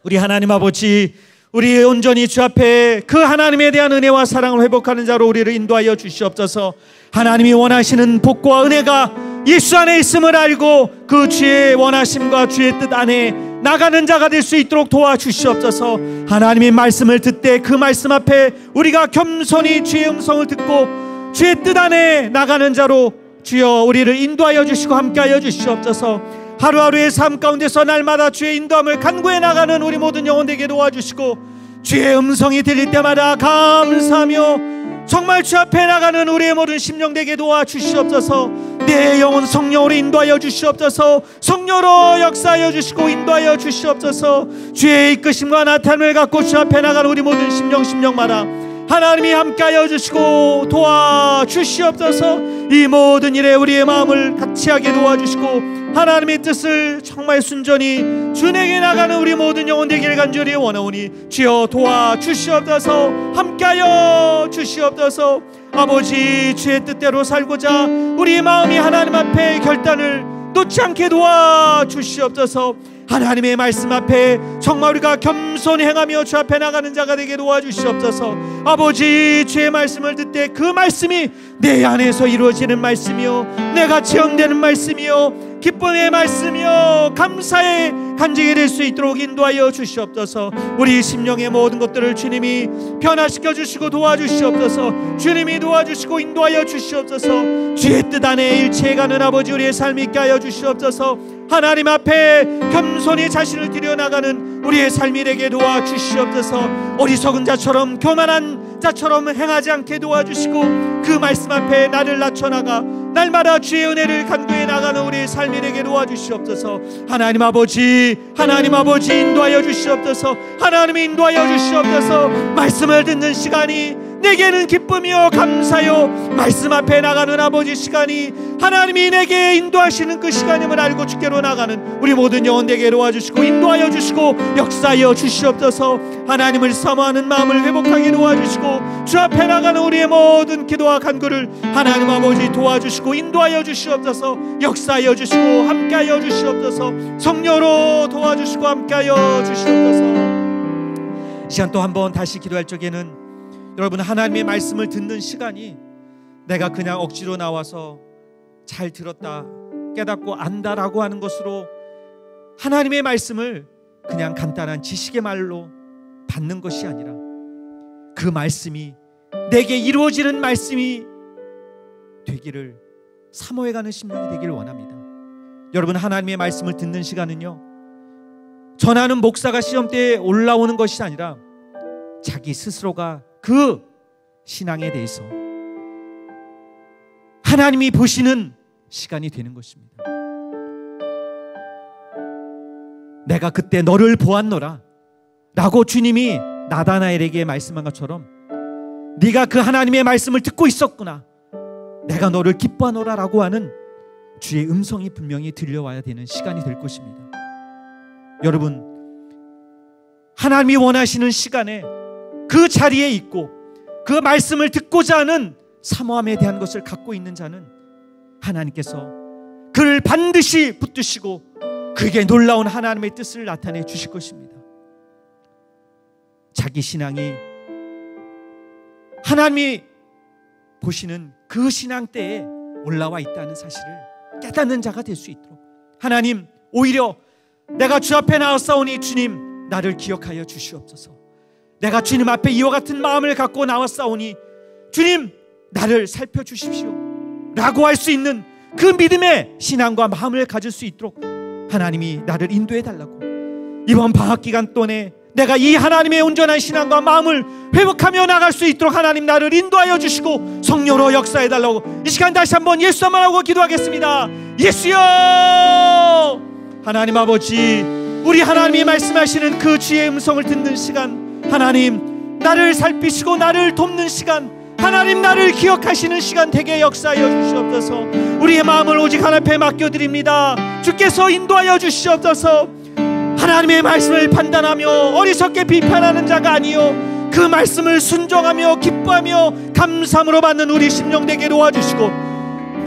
우리 하나님 아버지, 우리 온전히 주 앞에 그 하나님에 대한 은혜와 사랑을 회복하는 자로 우리를 인도하여 주시옵소서. 하나님이 원하시는 복과 은혜가 예수 안에 있음을 알고 그 주의 원하심과 주의 뜻 안에 나가는 자가 될 수 있도록 도와주시옵소서. 하나님의 말씀을 듣되 그 말씀 앞에 우리가 겸손히 주의 음성을 듣고 주의 뜻 안에 나가는 자로 주여 우리를 인도하여 주시고 함께하여 주시옵소서. 하루하루의 삶 가운데서 날마다 주의 인도함을 간구해 나가는 우리 모든 영혼 되게 도와주시고, 주의 음성이 들릴 때마다 감사하며 정말 주 앞에 나가는 우리의 모든 심령 되게 도와주시옵소서. 내 영혼 성령으로 인도하여 주시옵소서. 성령으로 역사하여 주시고 인도하여 주시옵소서. 주의 이끄심과 나타남을 갖고 주 앞에 나가는 우리 모든 심령마다 하나님이 함께하여 주시고 도와주시옵소서. 이 모든 일에 우리의 마음을 같이 하게 도와주시고 하나님의 뜻을 정말 순전히 주에게 나가는 우리 모든 영혼 되기를 간절히 원하오니 주여 도와주시옵소서. 함께하여 주시옵소서. 아버지, 주의 뜻대로 살고자 우리의 마음이 하나님 앞에 결단을 놓지 않게 도와주시옵소서. 하나님의 말씀 앞에 정말 우리가 겸손히 행하며 주 앞에 나가는 자가 되게 도와주시옵소서. 아버지, 주의 말씀을 듣되 그 말씀이 내 안에서 이루어지는 말씀이요, 내가 체험되는 말씀이요, 기쁨의 말씀이요, 감사의 간증이 될 수 있도록 인도하여 주시옵소서. 우리 심령의 모든 것들을 주님이 변화시켜 주시고 도와주시옵소서. 주님이 도와주시고 인도하여 주시옵소서. 주의 뜻 안에 일치해가는 아버지 우리의 삶이 있게 하여 주시옵소서. 하나님 앞에 겸손히 자신을 들여나가는 우리의 삶이 되게 도와주시옵소서. 어리석은 자처럼 교만한 자처럼 행하지 않게 도와주시고 그 말씀 앞에 나를 낮춰나가 날마다 주의 은혜를 간구해 나가는 우리의 삶이 되게 도와주시옵소서. 하나님 아버지 인도하여 주시옵소서. 하나님이 인도하여 주시옵소서. 말씀을 듣는 시간이 내게는 기쁨이요 감사요, 말씀 앞에 나가는 아버지 시간이 하나님이 내게 인도하시는 그 시간임을 알고 주께로 나가는 우리 모든 영혼 되게 도와주시고 인도하여 주시고 역사하여 주시옵소서. 하나님을 사모하는 마음을 회복하게 도와주시고 주 앞에 나가는 우리의 모든 기도와 간구를 하나님 아버지 도와주시고 인도하여 주시옵소서. 역사하여 주시고 함께하여 주시옵소서. 성령으로 도와주시고 함께하여 주시옵소서. 시간 또 한번 다시 기도할 적에는 여러분, 하나님의 말씀을 듣는 시간이 내가 그냥 억지로 나와서 잘 들었다, 깨닫고 안다라고 하는 것으로 하나님의 말씀을 그냥 간단한 지식의 말로 받는 것이 아니라 그 말씀이 내게 이루어지는 말씀이 되기를 사모해가는 심령이 되기를 원합니다. 여러분, 하나님의 말씀을 듣는 시간은요, 전하는 목사가 시험대에 올라오는 것이 아니라 자기 스스로가 그 신앙에 대해서 하나님이 보시는 시간이 되는 것입니다. 내가 그때 너를 보았노라 라고 주님이 나다나엘에게 말씀한 것처럼 네가 그 하나님의 말씀을 듣고 있었구나, 내가 너를 기뻐하노라 라고 하는 주의 음성이 분명히 들려와야 되는 시간이 될 것입니다. 여러분, 하나님이 원하시는 시간에 그 자리에 있고 그 말씀을 듣고자 하는 사모함에 대한 것을 갖고 있는 자는 하나님께서 그를 반드시 붙드시고 그에게 놀라운 하나님의 뜻을 나타내 주실 것입니다. 자기 신앙이 하나님이 보시는 그 신앙대에 올라와 있다는 사실을 깨닫는 자가 될 수 있도록 하나님, 오히려 내가 주 앞에 나왔사오니 주님 나를 기억하여 주시옵소서. 내가 주님 앞에 이와 같은 마음을 갖고 나왔사오니 주님 나를 살펴주십시오 라고 할 수 있는 그 믿음의 신앙과 마음을 가질 수 있도록 하나님이 나를 인도해 달라고, 이번 방학기간 동안에 내가 이 하나님의 온전한 신앙과 마음을 회복하며 나갈 수 있도록 하나님 나를 인도하여 주시고 성령으로 역사해 달라고 이 시간 다시 한번 예수만 하고 기도하겠습니다. 예수여, 하나님 아버지, 우리 하나님이 말씀하시는 그 주의 음성을 듣는 시간, 하나님 나를 살피시고 나를 돕는 시간, 하나님 나를 기억하시는 시간 되게 역사하여 주시옵소서. 우리의 마음을 오직 하나님 앞에 맡겨드립니다. 주께서 인도하여 주시옵소서. 하나님의 말씀을 판단하며 어리석게 비판하는 자가 아니요 그 말씀을 순종하며 기뻐하며 감사함으로 받는 우리 심령 되게 도와주시고,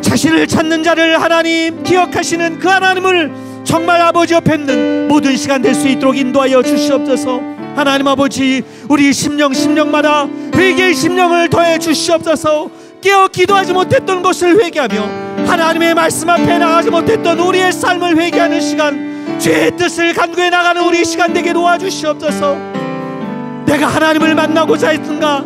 자신을 찾는 자를 하나님 기억하시는 그 하나님을 정말 아버지 옆에 뵙는 모든 시간 될 수 있도록 인도하여 주시옵소서. 하나님 아버지, 우리 심령마다 회개의 심령을 더해 주시옵소서. 깨어 기도하지 못했던 것을 회개하며 하나님의 말씀 앞에 나가지 못했던 우리의 삶을 회개하는 시간, 죄의 뜻을 간구해 나가는 우리 시간 되게 도와주시옵소서. 내가 하나님을 만나고자 했는가?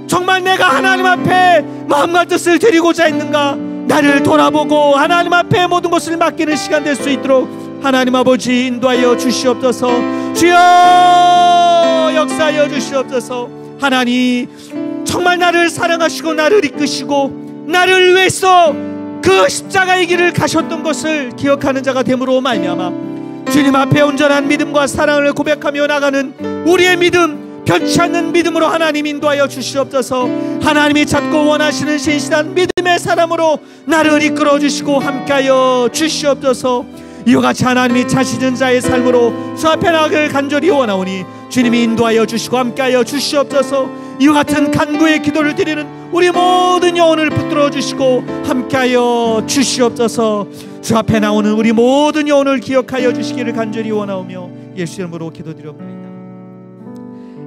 정말 내가 하나님 앞에 마음과 뜻을 드리고자 했는가? 나를 돌아보고 하나님 앞에 모든 것을 맡기는 시간 될 수 있도록 하나님 아버지 인도하여 주시옵소서. 주여 역사하여 주시옵소서. 하나님 정말 나를 사랑하시고 나를 이끄시고 나를 위해서 그 십자가의 길을 가셨던 것을 기억하는 자가 됨으로 말미암아 주님 앞에 온전한 믿음과 사랑을 고백하며 나가는 우리의 믿음, 변치 않는 믿음으로 하나님 인도하여 주시옵소서. 하나님이 찾고 원하시는 신실한 믿음의 사람으로 나를 이끌어 주시고 함께하여 주시옵소서. 이와 같이 하나님이 찾으시는 자의 삶으로 주 앞에 나가기를 간절히 원하오니 주님이 인도하여 주시고 함께하여 주시옵소서. 이와 같은 간구의 기도를 드리는 우리 모든 영혼을 붙들어 주시고 함께하여 주시옵소서. 주 앞에 나오는 우리 모든 영혼을 기억하여 주시기를 간절히 원하오며 예수 이름으로 기도드려옵나이다.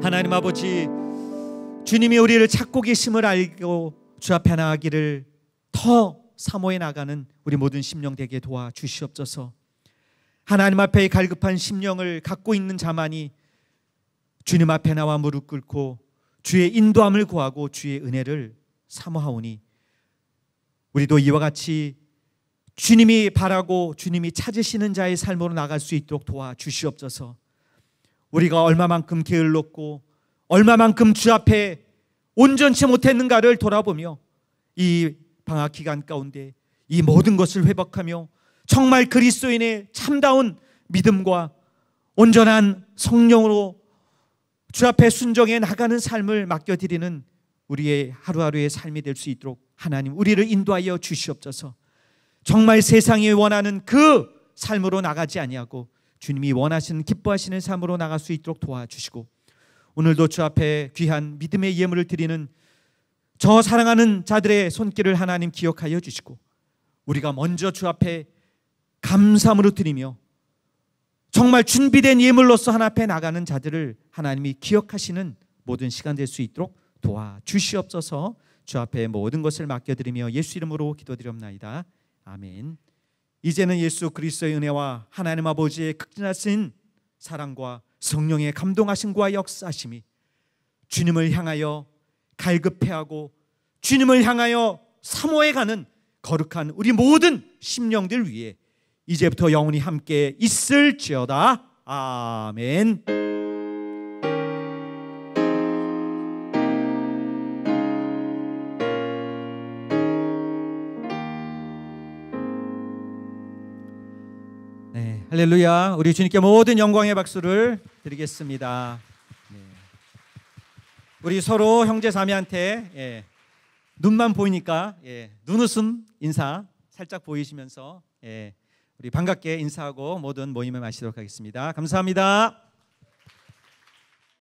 하나님 아버지, 주님이 우리를 찾고 계심을 알고 주 앞에 나가기를 더 사모해 나가는 우리 모든 심령 되게 도와주시옵소서. 하나님 앞에 갈급한 심령을 갖고 있는 자만이 주님 앞에 나와 무릎 꿇고 주의 인도함을 구하고 주의 은혜를 사모하오니 우리도 이와 같이 주님이 바라고 주님이 찾으시는 자의 삶으로 나갈 수 있도록 도와주시옵소서. 우리가 얼마만큼 게을렀고 얼마만큼 주 앞에 온전치 못했는가를 돌아보며 이 방학 기간 가운데 이 모든 것을 회복하며 정말 그리스도인의 참다운 믿음과 온전한 성령으로 주 앞에 순종해 나가는 삶을 맡겨드리는 우리의 하루하루의 삶이 될 수 있도록 하나님 우리를 인도하여 주시옵소서. 정말 세상이 원하는 그 삶으로 나가지 아니하고 주님이 원하시는 기뻐하시는 삶으로 나갈 수 있도록 도와주시고, 오늘도 주 앞에 귀한 믿음의 예물을 드리는 저 사랑하는 자들의 손길을 하나님 기억하여 주시고, 우리가 먼저 주 앞에 감사함으로 드리며 정말 준비된 예물로서 하나님 앞에 나가는 자들을 하나님이 기억하시는 모든 시간 될 수 있도록 도와주시옵소서. 주 앞에 모든 것을 맡겨드리며 예수 이름으로 기도드리옵나이다. 아멘. 이제는 예수 그리스도의 은혜와 하나님 아버지의 극진하신 사랑과 성령의 감동하심과 역사하심이 주님을 향하여 갈급해하고 주님을 향하여 사모해가는 거룩한 우리 모든 심령들 위해 이제부터 영원히 함께 있을지어다. 아멘. 네, 할렐루야. 우리 주님께 모든 영광의 박수를 드리겠습니다. 네. 우리 서로 형제 자매한테 눈만 보이니까 눈웃음 인사 살짝 보이시면서 우리 반갑게 인사하고 모든 모임을 마치도록 하겠습니다. 감사합니다.